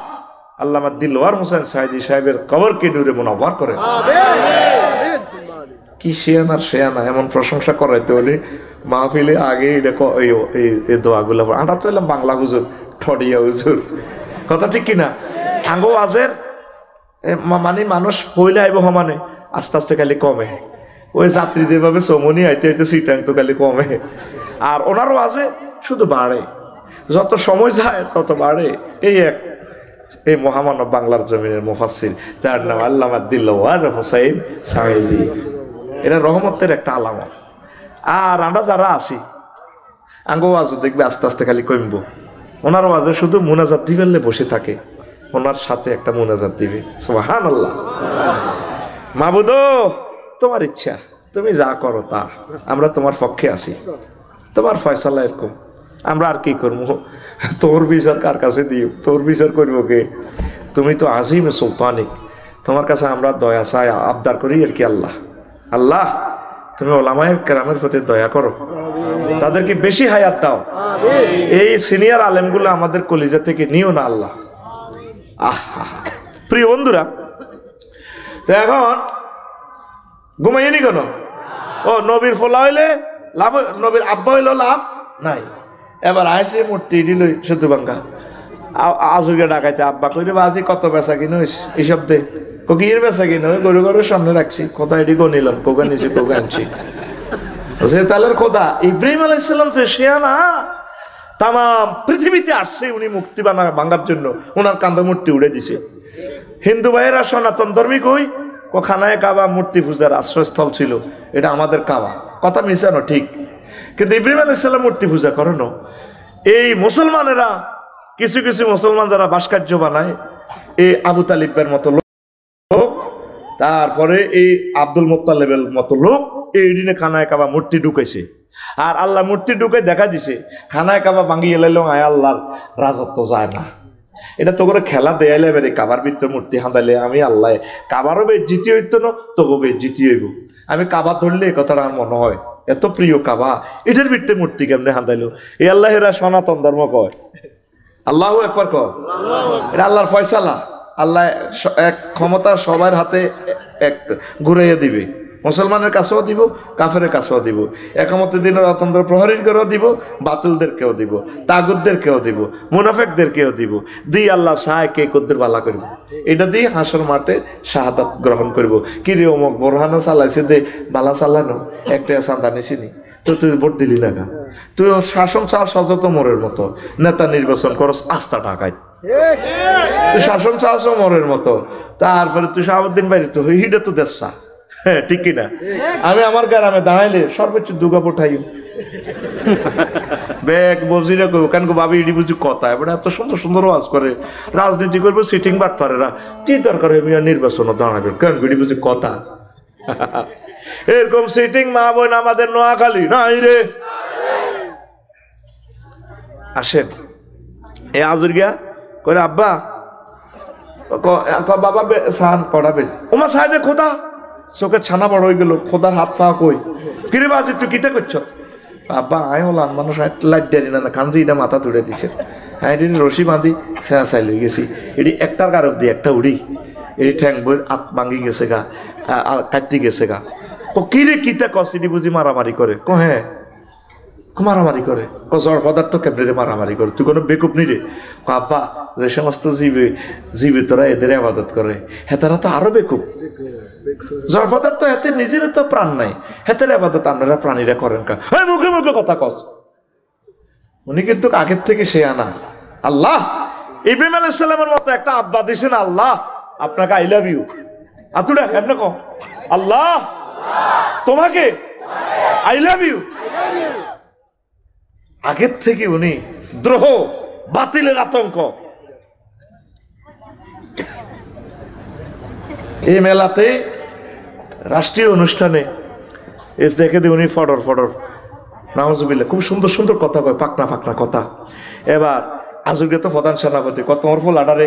আল্লামা দিলওয়ার হোসেন সাইদি সাহেবের কবরকে নূরে মুনাওয়ার করে। কি শিয়ানা শিয়ানা এমন প্রশংসা করাইতে হলে মাহফিলে আগে এটা এই দোয়াগুলো আমরা তো এলাম বাংলা হুজুর ঠডিয়া হুজুর, কথা ঠিক কিনা? আঙ্গো আজের মানে মানুষ হইলে আইব সমানে, আস্তে আস্তে খালি কমে। ওই যাত্রী যেভাবে চমনি আইতে আইতে সিটাং তো খালি কমে, আর ওনারও আছে শুধু বাড়ে, যত সময় যায় তত বাড়ে। এই মহামানব বাংলার জমিনের মুফাসসির, তার নাম আল্লামা দিলওয়ার হোসাইন সাঈদী। এটা রহমতের একটা আলামত। আর আমরা যারা আছি আঙ্গো আজ দেখবে আস্তে আস্তে খালি কমবো। ওনার আওয়াজে শুধু মুনাজাত দিবেলে বসে থাকে, ওনার সাথে একটা মুনাজাত দিবে, সুবহানাল্লাহ। মাবুদ তোমার ইচ্ছা, তুমি যা করো তা, আমরা তোমার পক্ষে আছি, তোমার ফয়সালা এরকম, আমরা আর কি করবো? তোর বিচার কার কাছে দিও? তোর বিচার করবো কে? তুমি তো আজিম সুলতানিক, তোমার কাছে আমরা দয়া চাই, আবদার করি আর কি। আল্লাহ আল্লাহ তুমি ওলামায়ে কেরামের প্রতি দয়া করো, তাদেরকে বেশি হায়াত দাও। এই সিনিয়র আলেমগুলো আমাদের কলিজা থেকে নিও না আল্লাহ। প্রিয় বন্ধুরা, তো এখন ঘুমাইনি কেন? ও নবীর ফোলা হইলে লাভ, নবীর আব্বা হইলেও লাভ নাই। এবার আইসে মূর্তি দিল শুধু বাঙ্গা আজুকে ডাকাইতে আব্বা কইরে বাজি কত বেচা কিনে হয়েছে এইসব দে, কোকির বেচা কিনে ওই গরু গরুর সামনে রাখছি, কোথায় এটি গনিলাম, কোকা নিছি কোকা আনছি। সে তালের খোদা ইব্রাহিম আলাইহিস সালাম যে শেয়ানা তাম পৃথিবীতে আসছে উনি মুক্তি ভাঙার জন্য, ওনার কান্দা মূর্তি উড়ে দিছে। হিন্দু ভাইয়েরা সনাতন ধর্মী কই খানায় কাবা মূর্তি পূজার আশ্রয়স্থল ছিল, এটা আমাদের কাবা, কথা মিশানো ঠিক। কিন্তু ইব্রাহিম আলাইহিস সালাম মূর্তি পূজা করেন। এই মুসলমানেরা কিছু কিছু মুসলমান যারা ভাস্কর্য বানায়, এই আবু তালিবের মতো লোক, তারপরে এই আব্দুল মুত্তালিবের মতো লোক এই দিনে খানায় কাবা মূর্তি ঢুকাইছে। আর আল্লাহ মূর্তি ঢুকে দেখা দিছে খানায় কাবা ভাঙিয়ে এলাইলেও আয় আল্লাহর রাজত্ব যায় না। এটা তো করে খেলা দেয়াইলে বেড়ে কাবার ভিতরে মূর্তি হাঁদাইলে আমি আল্লাহ কাবারও বেশ জিতি হইতো না, তোকে বেশ জিতি হইব। আমি কাবা ধরলে এ কথাটা আমার মনে হয় এত প্রিয় কাবা, এটার ভিতরে মূর্তি কেমনে হাঁদাইলো? এই আল্লাহেরা সনাতন ধর্ম কয়, আল্লাহু আকবার কয়, এটা আল্লাহর ফয়সালা। আল্লাহ এক ক্ষমতা সবার হাতে এক ঘুরাইয়া দিবে, মুসলমানের কাছেও দিব, কাফেরের কাছেও দিব, একামতের দিনের অতন্ত্র প্রহরীদেরকেও দিব, বাতিলদেরকেও দিব, তাগুতদেরকেও দিব, মুনাফেকদেরকেও দিব। দিয়ে আল্লাহ সাহায় কে কদ্দের বালা করব, এটা দিয়ে হাসর মাঠে শাহাদাত গ্রহণ করব। কিরে অমক বোরহানা চালাইছে দে বালা চালানো, একটা চাঁদা নিছিনি তো তুই ভোট দিলি না, তুই শাসন চাল সজত মোরের মতো, নেতা নির্বাচন করস আস্থা টাকায়, তুই শাসন চালছ মোরের মতো, তারপরে তুই শাহাবুদ্দিন বাইরে তো হিডে তো দেশা। হ্যাঁ ঠিক কিনা? আমি আমার গ্রামে দাঁড়াইলে সর্বোচ্চ দুগা পঠাই ব্যাগ বজিরা করবো, কেন ভাবি ইডি বুঝি কথা, এবার এত সুন্দর সুন্দর ওয়াজ করে, রাজনীতি করবো সিটিং বাট পারেরা, কি দরকার হয় মিয়া নির্বাচন দাঁড়াবে, কেন ইডি বুঝি কথা। এরকম সিটিং মা বোন আমাদের নোয়াখালী নাই রে। আসেন এ আজুর গিয়া করে আব্বা বাবা সান পড়াবে, ওমা সাহেদে খোদা চোখে ছানা বড় হয়ে গেল, খোদার হাত পা কই, কিরে বাজি তুই কিতে করছ? আব্বা আয় হলাম মানুষ লাইট দেরি না কাঞ্জি এটা মাথা তুলে দিছে, হ্যাঁ এটি রশি বাঁধি সেয়া চাই লই গেছি, এটি একটার কারক দিয়ে একটা উড়ি, এটি ঠ্যাং বই হাত ভাঙি গেছে গা, কাটতে গেছে গা। ও কিরে কিতে কস, এটি বুঝি মারামারি করে? ক হ্যাঁ মারামারি করে, জড় পদার্থ কেমনে মারামারি করে, তুই কোনো বেকুব নি রে? আব্বা যে সমস্ত জীবিতরা এদের আবাদত করে হেতারা তো আরো বেকুব, জড় পদার্থ হেতে নিজের তো প্রাণ নাই, হেতের আবাদত আপনারা প্রাণীরা করেন কা? হ্যাঁ মুখে মুখে কথা কস। উনি কিন্তু আগের থেকে সে আনা আল্লাহ ইব্রাহিম আলাইহিস সালামের মতো একটা আব্বা দিছেন আল্লাহ আপনাকে আই লাভ ইউ, আতুড়া এমন কো আল্লাহ তোমাকে আই লাভ ইউ। আগের থেকে উনি দ্রোহ বাতিলের আতঙ্ক। এই মেলাতে রাষ্ট্রীয় অনুষ্ঠানে এস দেখে দিয়ে উনি ফডর ফডর নাউজুবিল্লাহ খুব সুন্দর সুন্দর কথা কয়, পাকনা ফাকনা কথা। এবার আজকে তো প্রধান সেনাপতি কত অর্ফল আডারে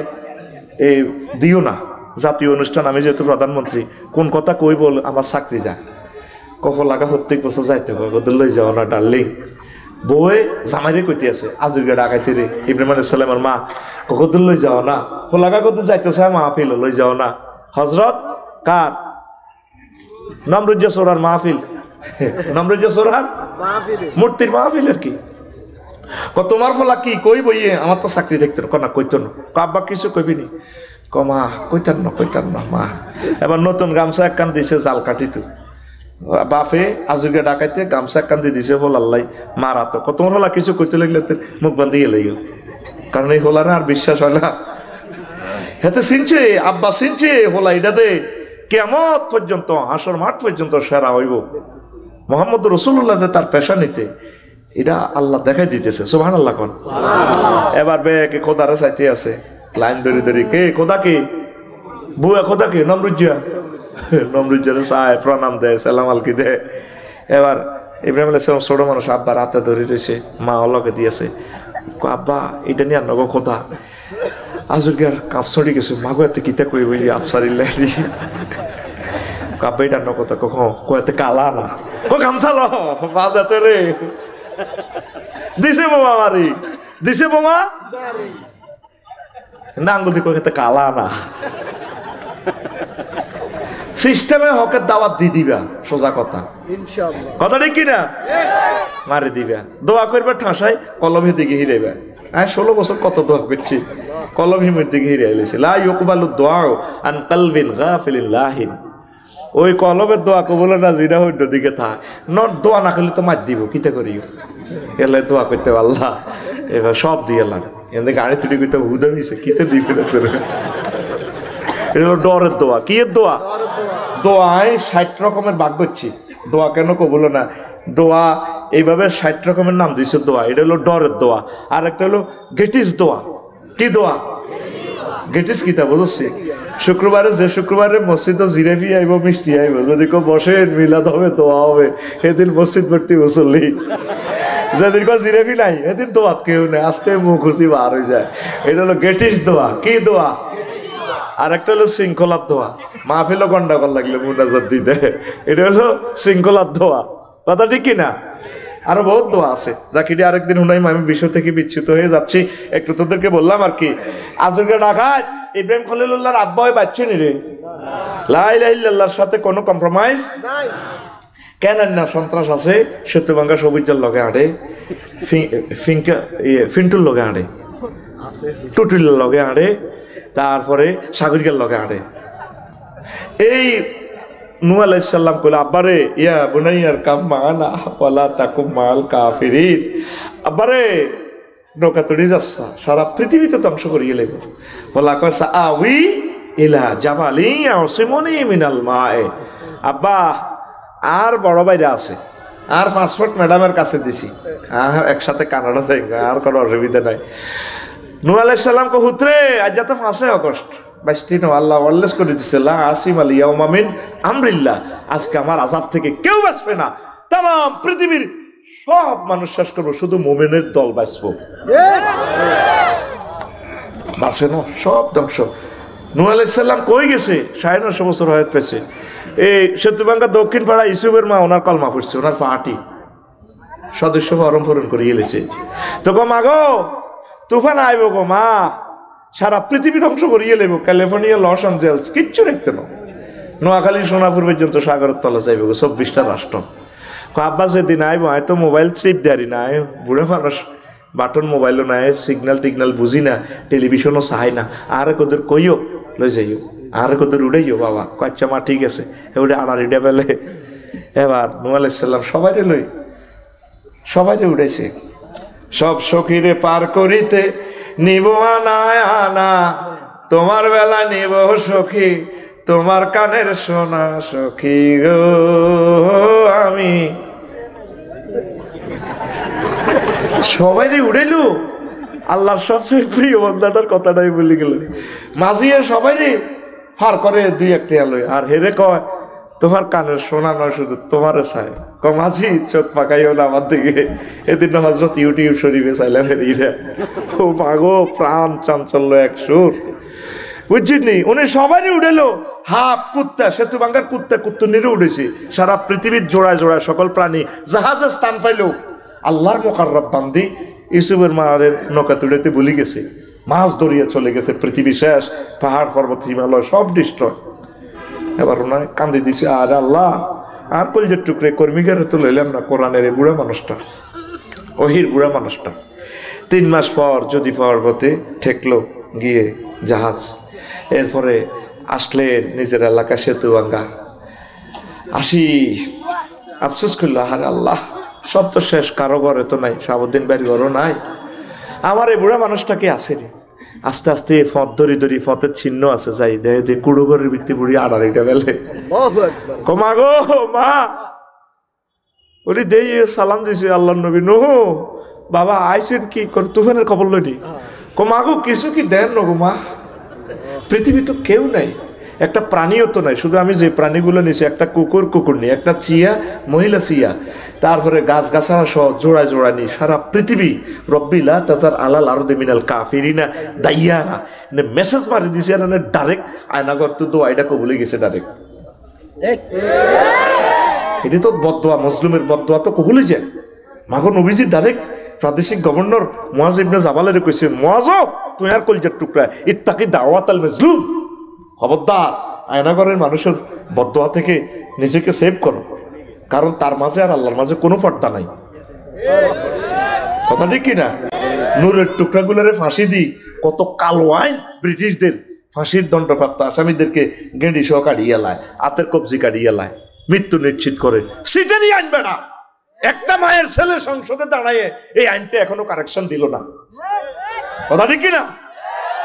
এই দিও না জাতীয় অনুষ্ঠান, আমি যেহেতু প্রধানমন্ত্রী কোন কথা কই বল আমার চাকরি যা কফল লাগা প্রত্যেক বছর যাইতে হবে, ওদের লই যাও না ডার্লিং। বই জামাইরে কইতে আছে আজুরগা ডাকাইতে রে ইব্রাহিম আলাইহিস সালামের মা কদর লই যাও না, ফোলাগা কত যাইতেছে মাহফিল লই যাও না। হজরত কার নমরুজ্জা সোরার মাহফিল নমরুজ সোরার মাহফিলে মূর্তির মাহফিল আর কি। তোমার ফলা কি কই বইয়ে আমার তো চাকরি দেখতে না কইতো না আব্বা কিছু কইবি নি মা কইতার না মা। এবার নতুন গামছা একখান দিছে জাল কাটিতো বাপে আজুকে ডাকাইতে গামছা একখান দিয়ে দিছে হল আল্লাহ মারা তো তোমার হলা কিছু কইতে লাগলে মুখ বান্ধি গেলেও, কারণ এই হোলা না আর বিশ্বাস হয় না। হেতে চিনছে আব্বা চিনছে হোলা এটাতে কিয়ামত পর্যন্ত হাসর মাঠ পর্যন্ত সেরা হইব। মোহাম্মদ রসুল্লাহ যে তার পেশা নিতে এটা আল্লাহ দেখাই দিতেছে সুবহানাল্লাহ কোন। এবার কে খোদারে চাইতে আছে লাইন ধরে ধরে কে খোদা কে বুয়া খোদা কে নমরুজ্জারে চায় প্রণাম দেয় সালাম আলকি দেয়। এবার ইব্রাহিম আলাইহিস সালাম ছোট মানুষ আব্বার হাতে ধরে রয়েছে মা অলকে দিয়েছে আব্বা এটা নিয়ে আনগো খোদা আজকে আর কাপসড়ি গেছে মাগো এতে কিতা কই বলি আফসারিল্লাহ কাব্বা এটা আনগো কথা কখন কয়েতে কালা না ও গামছা ল বাজাতে রে দিছে বোমা মারি দিছে বোমা না আঙ্গুল দিয়ে কয়েতে কালা না সিস্টেমে হকের দাওয়াত দিয়ে দিবা সোজা কথা ইনশাআল্লাহ কথা ঠিক কিনা মারি দিবা দোয়া করবে ঠাসাই কলমের দিকে হিরাইবা। হ্যাঁ 16 বছর কত দোয়া করছি কলম হিমের দিকে হিরে এলেছি লা ইউকবালু দুআ আন কলবিন গাফিলিন লাহিন। ওই কলমের দোয়া কবুল না জিরা হইতো দিকে থাক নট দোয়া না করলে তো মার দিব কিতা করিও এলে দোয়া করতে আল্লাহ এবার সব দিয়ে এলাম এদের গাড়ি তুলি করতে হুদামিছে কিতে দিবে না তোর এটা হলো ডরের দোয়া কি এর দোয়া দোয়ায় 60 রকমের ভাগ করছি দোয়া কেন কবুল না দোয়া এইভাবে 60 রকমের নাম দিছে দোয়া এটা হলো ডরের দোয়া আর একটা হলো গেটিস দোয়া কি দোয়া গেটিস কিতা বুঝছি শুক্রবারে যে শুক্রবারে মসজিদে জিরেফি আইব মিষ্টি আইব যদি কেউ বসেন মিলাদ হবে দোয়া হবে এদিন মসজিদ ভর্তি মুসল্লি যেদিন কেউ জিরেফি নাই এদিন দোয়াত কেউ নেই আজকে মুখ খুশি বার হয়ে যায় এটা হলো গেটিস দোয়া কি দোয়া। আর একটা হলো শৃঙ্খলার দোয়া মাহফিলও গন্ডাগোল লাগলে মুনাজাত দিতে এটা হলো শৃঙ্খলার দোয়া কথা ঠিক কিনা। আরো বহুত দোয়া আছে যা কি আরেকদিন হুনাইম আমি বিষয় থেকে বিচ্যুত হয়ে যাচ্ছি একটু তোদেরকে বললাম আর কি। আজকে ঢাকায় ইব্রাহিম খলিলুল্লাহর আব্বা হয় বাচ্চা নি রে লা ইলাহা ইল্লাল্লাহর সাথে কোনো কম্প্রোমাইজ নাই কেন না সন্ত্রাস আছে সত্যবাঙ্গা সবুজের লগে আড়ে ফিন্টুর লগে আড়ে আছে টুটুলের লগে আড়ে তারপরে সাগরিকার লগে আড়ে। এই নূহ আলাইহিস সালাম কইল আব্বারে ইয়া বুনাইয়ার কাম মানা ওয়ালা তাকুম মাল কাফিরিন আব্বারে নৌকা তড়ি যাচ্ছা সারা পৃথিবীতে ধ্বংস করিয়ে লেব বলা কয় সাআউই ইলা জাবালি ইয়াসিমুনি মিনাল মায়ে। আব্বা আর বড় ভাইরা আছে আর পাসপোর্ট ম্যাডামের কাছে দিছি আর একসাথে কানাডা যাই আর কোনো অসুবিধা নাই। নূহ আলাইহিস সালাম কো হুতরে আজ যাতে 5 আগস্ট 22 আল্লাহ ওয়াল্লেস করে দিছে লা আসিম আল ইয়াউমা মিন আমরিল্লাহ আজকে আমার আযাব থেকে কেউ বাঁচবে না তাম পৃথিবীর সব মানুষ শেষ করবো শুধু মুমিনের দল বাঁচবো বাঁচে না সব ধ্বংস। নূহ আলাইহিস সালাম কই গেছে 950 বছর হয়ে পেছে এই সেতুবাঙ্গা দক্ষিণ পাড়া ইসুফের মা ওনার কলমা পড়ছে ওনার পাহাটি সদস্য ফরম পূরণ করে এলেছে তো গো মা গো তুফান আইব গো মা সারা পৃথিবী ধ্বংস করিয়ে লেব ক্যালিফোর্নিয়া লস অ্যাঞ্জেলস কিচ্ছু দেখতে না নোয়াখালী সোনাপুর পর্যন্ত সাগরের তলে যাইব গো 24টা রাষ্ট্র। আব্বা যেদিন আইব আয় তো মোবাইল ট্রিপ দেয়ারি না আয় বুড়ো মানুষ বাটন মোবাইলও নাই সিগন্যাল টিগনাল বুঝি না টেলিভিশনও চাই না আর কোদের কইও লই যাইও আর কোদের উড়াইও বাবা কচ্চা মা ঠিক আছে এবারে আড়াড়িটা পেলে এবার নূহ আলাইহিস সালাম সবাইরে উড়াইছে সব সখীরে পার করিতে নিব আনা তোমার বেলা নিব সখী তোমার কানের সোনা সখী গো আমি সবাইরে উড়াইলো আল্লাহর সবচেয়ে প্রিয় বান্দাটার কথাটাই বলি গেল মাঝিয়ে সবাইরে ফার করে 2-1 আলো আর হেরে কয় তোমার কানের সোনা নয় শুধু তোমারে চাই মাঝি চোখ পাকাইও না আমার দিকে এদিন হজরত ইউটিউব শরীফে চাইলাম হেরিয়ে ও মাগো প্রাণ চাঞ্চল্য এক সুর বুঝছিনি উনি সবারই উঠেলো হাফ কুত্তা সেতুবাঙ্গার কুত্তুনিরে উঠেছে সারা পৃথিবীর জোড়ায় জোড়ায় সকল প্রাণী জাহাজে স্থান পাইল আল্লাহর মোকাররব বান্দি ইউসুফের মায়ের নৌকা তুলেতে ভুলে গেছে মাছ দরিয়ে চলে গেছে পৃথিবী শেষ পাহাড় পর্বত হিমালয় সব ডিস্ট্রয়। এবার ওনায় কান্দি দিছে আর আল্লাহ আর কলজের টুকরে কর্মীকারে তো লইলাম না কোরআনের এই বুড়া মানুষটা, ওহির বুড়া মানুষটা। 3 মাস পর যদি পাওয়ার পথে ঠেকলো গিয়ে জাহাজ, এরপরে আসলে নিজের এলাকা সেতু ভাঙ্গা আসি, আফসোস করলো আরে আল্লাহ সব তো শেষ, কারো ঘরে তো নাই, সাবুদ্দিন বাড়ির ঘরও নাই, আমার এই বুড়া মানুষটা কি আছে রে। আস্তে আস্তে ফত ধরি ধরি ফতের চিহ্ন আছে, যাই দেখে যে কুড়ো ঘরের ভিত্তি বুড়ি আড়াইটা বেলে কমা গো মা ওরে দেই সালাম দিছে আল্লাহ নবী নো বাবা আইসেন কি করে তুফানের খবর লইনি কমা গো কিছু কি দেন নগো মা, পৃথিবী তো কেউ নাই, একটা প্রাণীও তো নাই, শুধু আমি যে প্রাণীগুলো নিয়েছি একটা কুকুর নিই, একটা চিয়া মহিলা চিয়া, তারপরে গাছ গাছাড়া সহ জোড়া জোড়া নিই, সারা পৃথিবী রব্বিলা তাজার আলাল আরদে মিনাল কাফিরিনা দাইয়ারা মেসেজ মারি দিছে, আর ডাইরেক্ট আয়নাগর তো দোয়াইটা কবুলে গেছে ডাইরেক্ট। এটি তো বদদোয়া, মুসলিমের বদদোয়া তো কবুলে যায়। মাগো নবীজি ডাইরেক্ট প্রাদেশিক গভর্নর মুয়াজ ইবনে জাবালের কইছে, মুয়াজ তুই আর কলজার টুকরা ইত্তাকি দাওয়াত আল মাজলুম, খবরদার আয়নাগরের মানুষের বদদোয়া থেকে নিজেকে সেভ করো, কারণ তার মাঝে আর আল্লাহর মাঝে কোনো পর্দা নাই। কথা ঠিক কিনা? নূরের টুকরাগুলোরে ফাঁসি দিই, কত কালো আইন ব্রিটিশদের ফাঁসির দণ্ডপ্রাপ্ত আসামিদেরকে গেঁড়ি সহ কাটিয়ে লায়, হাতের কবজি কাটিয়ে লায়, মৃত্যু নিশ্চিত করে। সিটেরই আইন বেড়া, একটা মায়ের ছেলে সংসদে দাঁড়ায় এই আইনটা এখনো কারেকশন দিল না। কথা ঠিক কিনা?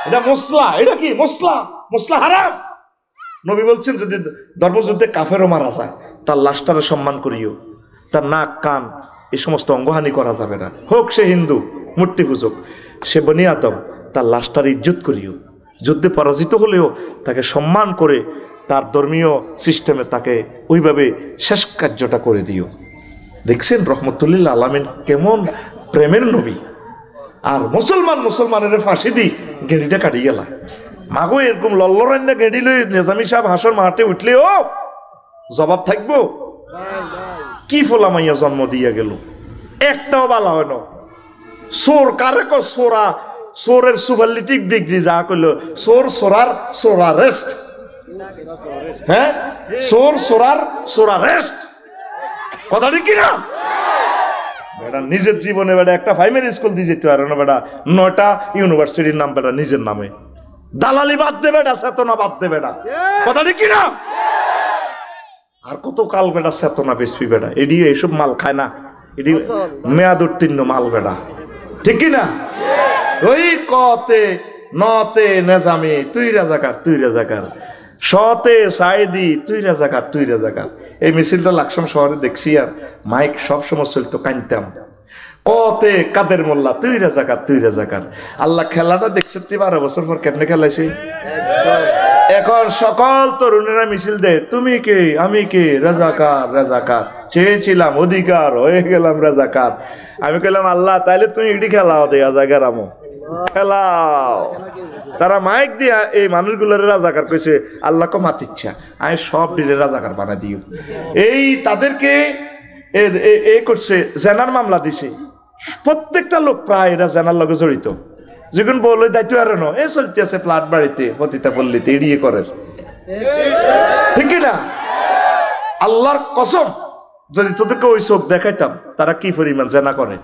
এটা মশলা, এটা কি মশলা? মশলা হারাম। নবী বলছেন যদি ধর্মযুদ্ধে কাফেরও মারা যায় তার লাশটারে সম্মান করিও, তার নাক কান এই সমস্ত অঙ্গহানি করা যাবে না, হোক সে হিন্দু মূর্তি পূজক, সে বনি আদম, তার লাশটার ইজ্জত করিও, যুদ্ধে পরাজিত হলেও তাকে সম্মান করে তার ধর্মীয় সিস্টেমে তাকে ওইভাবে শেষ কার্যটা করে দিও। দেখছেন রহমতুল্লিল আলামিন কেমন প্রেমের নবী। আর মুসলমানের ফাঁসি দিই গেঁড়িটা কাটিয়ে গেলা, মাগো এরকম লল্লরান্না গেঁড়ি লই নেজামি সাহেব হাসর মাঠে উঠলে ও জবাব থাকবো? কি ফোলা মাইয়া জন্ম দিয়া গেল, একটাও বালা হয় না। সোর কারে ক সোরা, সোরের সুপারলিটিভ ডিগ্রি যা কইল, সোরা রেস্ট, হ্যাঁ সোরা রেস্ট। কথা ঠিক কিনা? বেটা নিজের জীবনে বেটা একটা প্রাইমারি স্কুল দিয়ে যেতে পারে না, বেটা 9টা ইউনিভার্সিটির নাম বেটা নিজের নামে, দালালি বাদ দেবে না, চেতনা বাদ দেবে না। কথা ঠিক কিনা? আর কত কাল বেটা চেতনা বেসবি বেটা, এডি এইসব মাল খায় না, এডি মেয়াদ উত্তীর্ণ মাল বেটা, ঠিক কিনা? ওই কতে নতে নেজামি তুই রাজাকার, সতে সাইদি তুই রাজাকার। এই মিছিলটা লাকসাম শহরে দেখছি, আর মাইক সবসময় চলতো, কানতাম কতে কাদের মোল্লা তুই রাজাকার। আল্লাহ খেলাটা দেখছে 12 বছর পর কেমনে খেলাইছে। এখন সকল তরুণেরা মিছিল দেয় তুমি কে আমি কে, রাজাকার। চেয়েছিলাম অধিকার, হয়ে গেলাম রাজাকার। আমি কইলাম আল্লাহ তাইলে তুমি এটি খেলাও দে রাজাকার, আমো খেলাও। তারা মাইক দিয়া এই মানুষগুলোর রাজাকার কইছে, আল্লাহ কো মাতিচ্ছা আমি সব দিলে রাজাকার বানা দিও। এই তাদেরকে এ করছে, জেনার মামলা দিছে, প্রত্যেকটা লোক প্রায় এরা জেনার লগে জড়িত। যখন বললো দায়িত্ব আর এ চলতে আছে ফ্ল্যাট বাড়িতে পতিতা পল্লীতে এড়িয়ে করে, ঠিক না? আল্লাহর কসম যদি তোদেরকে ওই চোখ দেখাইতাম তারা কি পরিমাণ জেনা করে।